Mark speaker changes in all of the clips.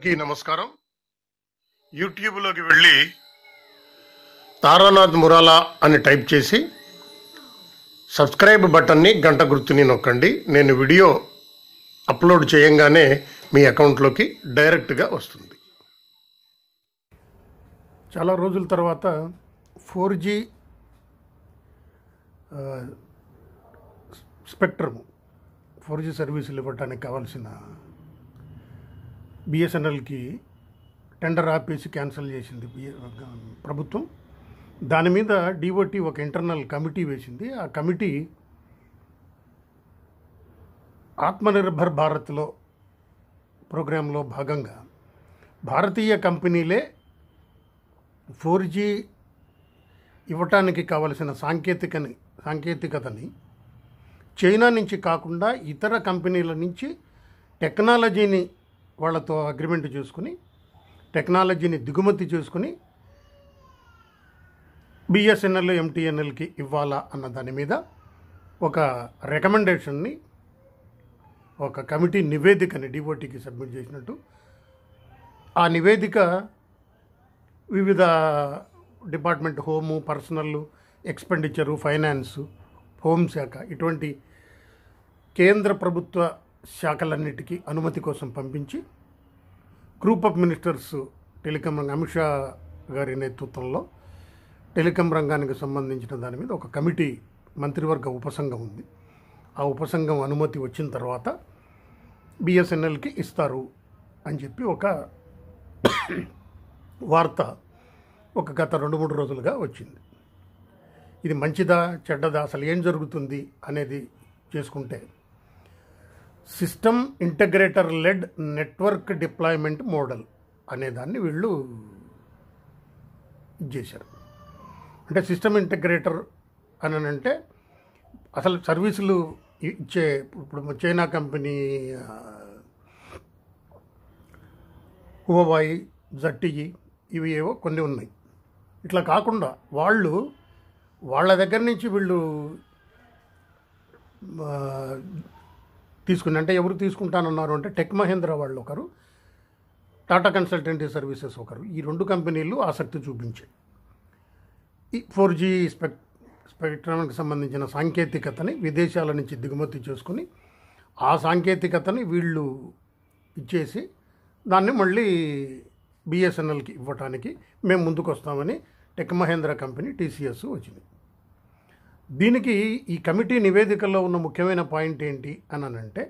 Speaker 1: నమస్కారం. యూట్యూబ్లోకి వెళ్ళి తారానాథ్ మురాలా అని టైప్ చేసి సబ్స్క్రైబ్ బటన్ని గంట గుర్తుని నొక్కండి. నేను వీడియో అప్లోడ్ చేయంగానే మీ అకౌంట్లోకి డైరెక్ట్గా వస్తుంది. చాలా రోజుల తర్వాత 4G స్పెక్ట్రమ్ 4G సర్వీసులు ఇవ్వడానికి కావాల్సిన బిఎస్ఎన్ఎల్కి టెండర్ ఆపేసి క్యాన్సిల్ చేసింది ప్రభుత్వం. దాని మీద డిఓటి ఒక ఇంటర్నల్ కమిటీ వేసింది. ఆ కమిటీ ఆత్మనిర్భర్ భారత్లో ప్రోగ్రాంలో భాగంగా భారతీయ కంపెనీలే 4G ఇవ్వటానికి కావలసిన సాంకేతికతని చైనా నుంచి కాకుండా ఇతర కంపెనీల నుంచి టెక్నాలజీని వాళ్ళతో అగ్రిమెంట్ చేసుకుని టెక్నాలజీని దిగుమతి చేసుకుని బిఎస్ఎన్ఎల్ ఎంటీఎన్ఎల్కి ఇవ్వాలా అన్న దాని మీద ఒక రికమెండేషన్ని ఒక కమిటీ నివేదికని డిఓటికి సబ్మిట్ చేసినట్టు. ఆ నివేదిక వివిధ department, home, personal expenditure, finance, హోంశాఖ ఇటువంటి కేంద్ర ప్రభుత్వ శాఖలన్నిటికీ అనుమతి కోసం పంపించి గ్రూప్ ఆఫ్ మినిస్టర్స్ టెలికాం రంగం అమిత్ షా గారి నేతృత్వంలో టెలికాం రంగానికి సంబంధించిన దాని మీద ఒక కమిటీ మంత్రివర్గ ఉపసంఘం ఉంది. ఆ ఉపసంఘం అనుమతి వచ్చిన తర్వాత బిఎస్ఎన్ఎల్కి ఇస్తారు అని చెప్పి ఒక వార్త గత 2-3 రోజులుగా వచ్చింది. ఇది మంచిదా చెడ్డదా, అసలు ఏం జరుగుతుంది అనేది చేసుకుంటే, system integrator led network deployment model అనేదాన్ని వీళ్ళు చేశారు. అంటే సిస్టమ్ ఇంటగ్రేటర్ అని అంటే అసలు సర్వీసులు ఇచ్చే, ఇప్పుడు చైనా కంపెనీ హువావై, జట్టియి ఇవి ఏవో కొన్ని ఉన్నాయి. ఇట్లా కాకుండా వాళ్ళ దగ్గర నుంచి వీళ్ళు తీసుకుని, అంటే ఎవరు తీసుకుంటానన్నారు అంటే టెక్ మహేంద్ర వాళ్ళు ఒకరు, టాటా కన్సల్టెన్సీ సర్వీసెస్ ఒకరు, ఈ 2 కంపెనీలు ఆసక్తి చూపించాయి. ఈ 4G స్పెక్ట్రమ్కి సంబంధించిన సాంకేతికతని విదేశాల నుంచి దిగుమతి చేసుకుని ఆ సాంకేతికతని వీళ్ళు ఇచ్చేసి దాన్ని మళ్ళీ బిఎస్ఎన్ఎల్కి ఇవ్వటానికి మేము ముందుకు వస్తామని టెక్ మహేంద్ర కంపెనీ టీసీఎస్ వచ్చింది. దీనికి ఈ కమిటీ నివేదికలో ఉన్న ముఖ్యమైన పాయింట్ ఏంటి అని అంటే,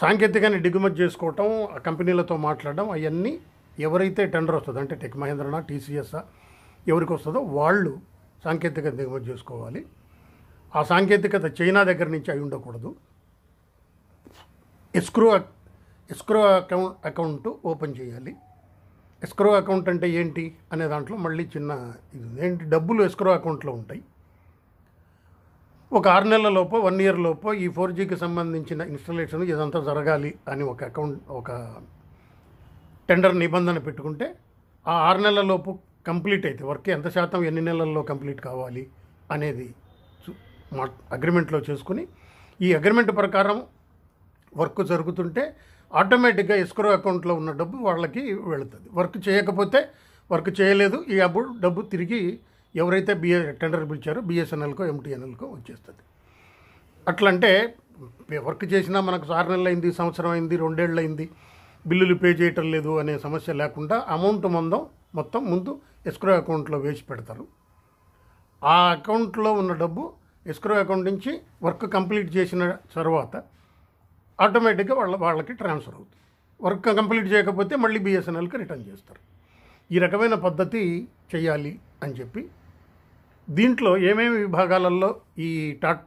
Speaker 1: సాంకేతికాన్ని దిగుమతి చేసుకోవటం, ఆ కంపెనీలతో మాట్లాడడం, అవన్నీ ఎవరైతే టెండర్ వస్తుందో అంటే టెక్ మహేంద్రనా టీసీఎస్ఆ ఎవరికి వస్తుందో వాళ్ళు సాంకేతికత దిగుమతి చేసుకోవాలి. ఆ సాంకేతికత చైనా దగ్గర నుంచి అయి ఉండకూడదు. ఎస్క్రో అకౌంట్ ఓపెన్ చేయాలి. ఎస్క్రో అకౌంట్ అంటే ఏంటి అనే దాంట్లో మళ్ళీ చిన్న ఇది ఏంటి, డబ్బులు ఎస్క్రో అకౌంట్లో ఉంటాయి. ఒక 6 నెలల లోపో 1 ఇయర్ లోపో ఈ 4Gకి సంబంధించిన ఇన్స్టాలేషన్ ఇదంతా జరగాలి అని ఒక టెండర్ నిబంధన పెట్టుకుంటే ఆ 6 నెలల లోపు కంప్లీట్ అయితే వర్క్ ఎంత శాతం ఎన్ని నెలల్లో కంప్లీట్ కావాలి అనేది అగ్రిమెంట్లో చేసుకుని, ఈ అగ్రిమెంట్ ప్రకారం వర్క్ జరుగుతుంటే ఆటోమేటిక్గా ఎస్క్రో అకౌంట్లో ఉన్న డబ్బు వాళ్ళకి వెళుతుంది. వర్క్ చేయకపోతే, వర్క్ చేయలేదు, ఈ డబ్బు తిరిగి ఎవరైతే టెండర్ పిలిచారో బిఎస్ఎన్ఎల్కో ఎంటీఎన్ఎల్కో వచ్చేస్తుంది. అట్లంటే వర్క్ చేసినా మనకు 6 నెలలు అయింది, సంవత్సరం అయింది, 2 ఏళ్ళు అయింది, బిల్లులు పే చేయటం లేదు అనే సమస్య లేకుండా అమౌంట్ మొత్తం ముందు ఎస్క్రో అకౌంట్లో వేసి పెడతారు. ఆ అకౌంట్లో ఉన్న డబ్బు ఎస్క్రో అకౌంట్ నుంచి వర్క్ కంప్లీట్ చేసిన తర్వాత ఆటోమేటిక్గా వాళ్ళకి ట్రాన్స్ఫర్ అవుతుంది. వర్క్ కంప్లీట్ చేయకపోతే మళ్ళీ బిఎస్ఎన్ఎల్కి రిటర్న్ చేస్తారు. ఈ రకమైన పద్ధతి చేయాలి అని చెప్పి దీంట్లో ఏమేమి విభాగాలలో ఈ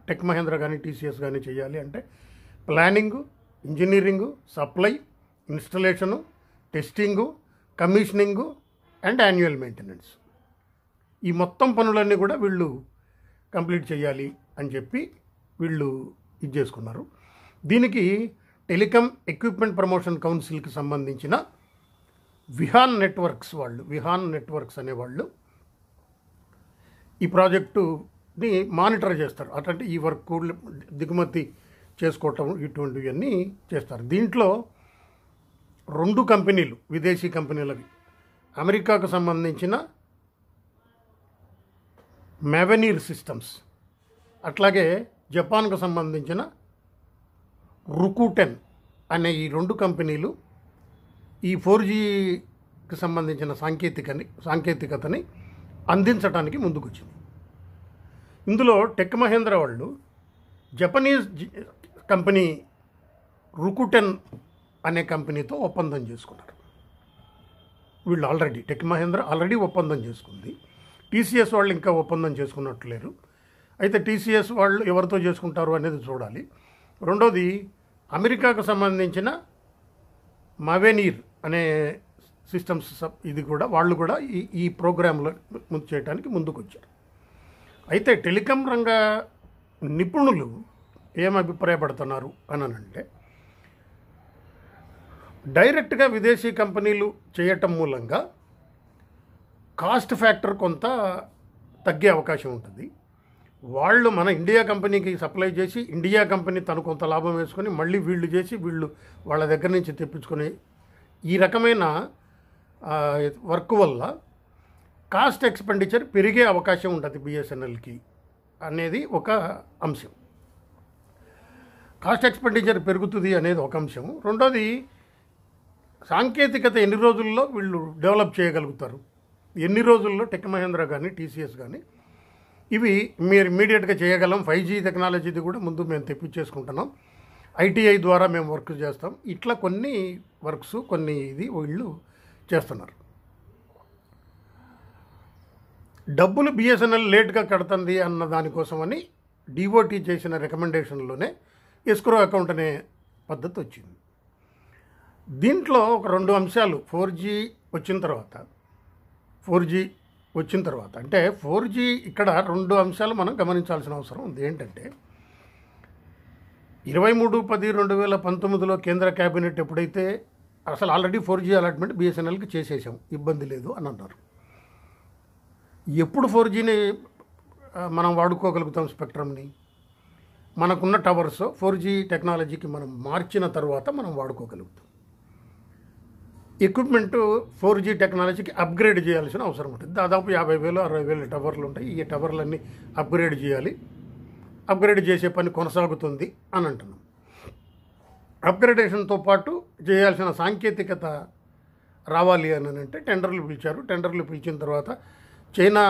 Speaker 1: టెక్ మహేంద్ర కానీ టీసీఎస్ కానీ చేయాలి అంటే, planning, engineering, supply, installation, testing, commissioning and annual maintenance, ఈ మొత్తం పనులన్నీ కూడా వీళ్ళు కంప్లీట్ చేయాలి అని చెప్పి వీళ్ళు ఇది చేసుకున్నారు. దీనికి టెలికాం ఎక్విప్మెంట్ ప్రమోషన్ కౌన్సిల్కి సంబంధించిన విహాన్ నెట్వర్క్స్ అనేవాళ్ళు ఈ ప్రాజెక్టుని మానిటర్ చేస్తారు. అట్లాంటి ఈ వర్క్ దిగుమతి చేసుకోవటం ఇటువంటివన్నీ చేస్తారు. దీంట్లో 2 కంపెనీలు, విదేశీ కంపెనీలవి, అమెరికాకు సంబంధించిన మెవెనీర్ సిస్టమ్స్, అట్లాగే జపాన్కు సంబంధించిన రుకుటెన్ అనే ఈ 2 కంపెనీలు ఈ 4Gకి సంబంధించిన సాంకేతికతని అందించడానికి ముందుకొచ్చింది. ఇందులో టెక్ మహేంద్ర వాళ్ళు జపనీస్ కంపెనీ రుకుటెన్ అనే కంపెనీతో ఒప్పందం చేసుకున్నారు. వీళ్ళు టెక్ మహేంద్ర ఆల్రెడీ ఒప్పందం చేసుకుంది. టీసీఎస్ వాళ్ళు ఇంకా ఒప్పందం చేసుకున్నట్లేరు. అయితే టీసీఎస్ వాళ్ళు ఎవరితో చేసుకుంటారు అనేది చూడాలి. రెండోది, అమెరికాకు సంబంధించిన మవెనీర్ అనే సిస్టమ్స్, ఇది కూడా వాళ్ళు కూడా ఈ ప్రోగ్రాంలో చేయడానికి ముందుకు వచ్చారు. అయితే టెలికాం రంగ నిపుణులు ఏం అభిప్రాయపడుతున్నారు అని అంటే, డైరెక్ట్గా విదేశీ కంపెనీలు చేయటం మూలంగా కాస్ట్ ఫ్యాక్టర్ కొంత తగ్గే అవకాశం ఉంటుంది. వాళ్ళు మన ఇండియా కంపెనీకి సప్లై చేసి ఇండియా కంపెనీ తను కొంత లాభం వేసుకొని మళ్ళీ వీళ్ళు చేసి వీళ్ళు వాళ్ళ దగ్గర నుంచి తెప్పించుకొని ఈ రకమైన వర్క్ వల్ల కాస్ట్ ఎక్స్పెండిచర్ పెరిగే అవకాశం ఉంటుంది బిఎస్ఎన్ఎల్కి అనేది ఒక అంశం. కాస్ట్ ఎక్స్పెండిచర్ పెరుగుతుంది అనేది ఒక అంశం. రెండోది, సాంకేతికత ఎన్ని రోజుల్లో వీళ్ళు డెవలప్ చేయగలుగుతారు, ఎన్ని రోజుల్లో టెక్ మహేంద్ర కానీ టీసీఎస్ కానీ ఇవి మీరు ఇమ్మీడియట్గా చేయగలం. 5G టెక్నాలజీది కూడా ముందు మేము తెప్పించేసుకుంటున్నాం, ఐటీఐ ద్వారా మేము వర్క్ చేస్తాం, ఇట్లా కొన్ని వర్క్స్ ఇది వీళ్ళు చేస్తున్నారు. డబ్బులు బిఎస్ఎన్ఎల్ లేట్గా కడుతుంది అన్న దానికోసమని డిఓటీ చేసిన రికమెండేషన్లోనే ఎస్క్రో అకౌంట్ అనే పద్ధతి వచ్చింది. దీంట్లో ఒక 2 అంశాలు 4G వచ్చిన తర్వాత అంటే 4G ఇక్కడ 2 అంశాలు మనం గమనించాల్సిన అవసరం ఉంది. ఏంటంటే 23/10/2019లో కేంద్ర క్యాబినెట్ ఎప్పుడైతే అసలు ఆల్రెడీ 4G అలాట్మెంట్ బిఎస్ఎన్ఎల్కి చేసేసాం, ఇబ్బంది లేదు అని అన్నారు. ఎప్పుడు 4Gని మనం వాడుకోగలుగుతాం? స్పెక్ట్రమ్ని మనకున్న టవర్స్ 4G టెక్నాలజీకి మనం మార్చిన తర్వాత మనం వాడుకోగలుగుతాం. ఎక్విప్మెంట్ 4G టెక్నాలజీకి అప్గ్రేడ్ చేయాల్సిన అవసరం ఉంటుంది. దాదాపు 50,000-60,000 టవర్లు ఉంటాయి. ఈ టవర్లన్నీ అప్గ్రేడ్ చేయాలి. అప్గ్రేడ్ చేసే పని కొనసాగుతుంది అని అంటున్నాం. అప్గ్రేడేషన్తో పాటు చేయాల్సిన సాంకేతికత రావాలి అని అంటే టెండర్లు పిలిచారు. టెండర్లు పిలిచిన తర్వాత చైనా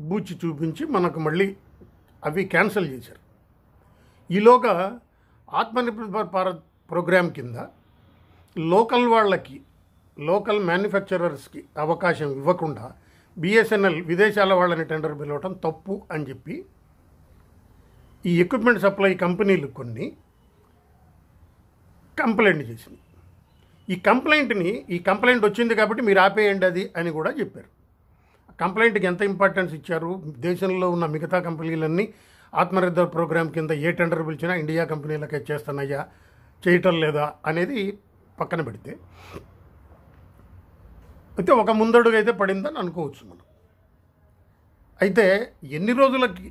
Speaker 1: బూచి చూపించి మనకు మళ్ళీ అవి క్యాన్సిల్ చేశారు. ఈలోగా ఆత్మనిర్భర్ భారత్ ప్రోగ్రాం కింద లోకల్ మ్యానుఫ్యాక్చరర్స్కి అవకాశం ఇవ్వకుండా బిఎస్ఎన్ఎల్ విదేశాల వాళ్ళని టెండర్ పిలవటం తప్పు అని చెప్పి ఈ ఎక్విప్మెంట్ సప్లై కంపెనీలు కొన్ని కంప్లైంట్ చేసింది. ఈ కంప్లైంట్ వచ్చింది కాబట్టి మీరు ఆపేయండి అది అని కూడా చెప్పారు. కంప్లైంట్కి ఎంత ఇంపార్టెన్స్ ఇచ్చారు? దేశంలో ఉన్న మిగతా కంపెనీలన్నీ ఆత్మనిర్భర్ ప్రోగ్రాం కింద ఏ టెండర్ పిలిచినా ఇండియా కంపెనీలకే చేస్తున్నాయా, చేయటం లేదా అనేది పక్కన పెడితే అయితే ఒక ముందడుగు అయితే పడిందని అనుకోవచ్చు మనం. అయితే ఎన్ని రోజులకి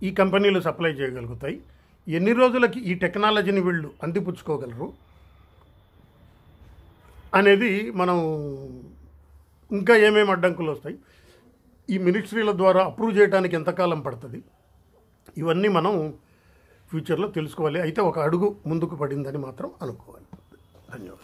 Speaker 1: ఈ కంపెనీలు సప్లై చేయగలుగుతాయి, ఎన్ని రోజులకి ఈ టెక్నాలజీని వీళ్ళు అందిపుచ్చుకోగలరు అనేది మనం ఇంకా ఏమేమి అడ్డంకులు వస్తాయి, ఈ మినిస్ట్రీల ద్వారా అప్రూవ్ చేయడానికి ఎంతకాలం పడుతుంది, ఇవన్నీ మనం ఫ్యూచర్లో తెలుసుకోవాలి. అయితే ఒక అడుగు ముందుకు పడిందని మాత్రం అనుకోవాలి. ధన్యవాదాలు.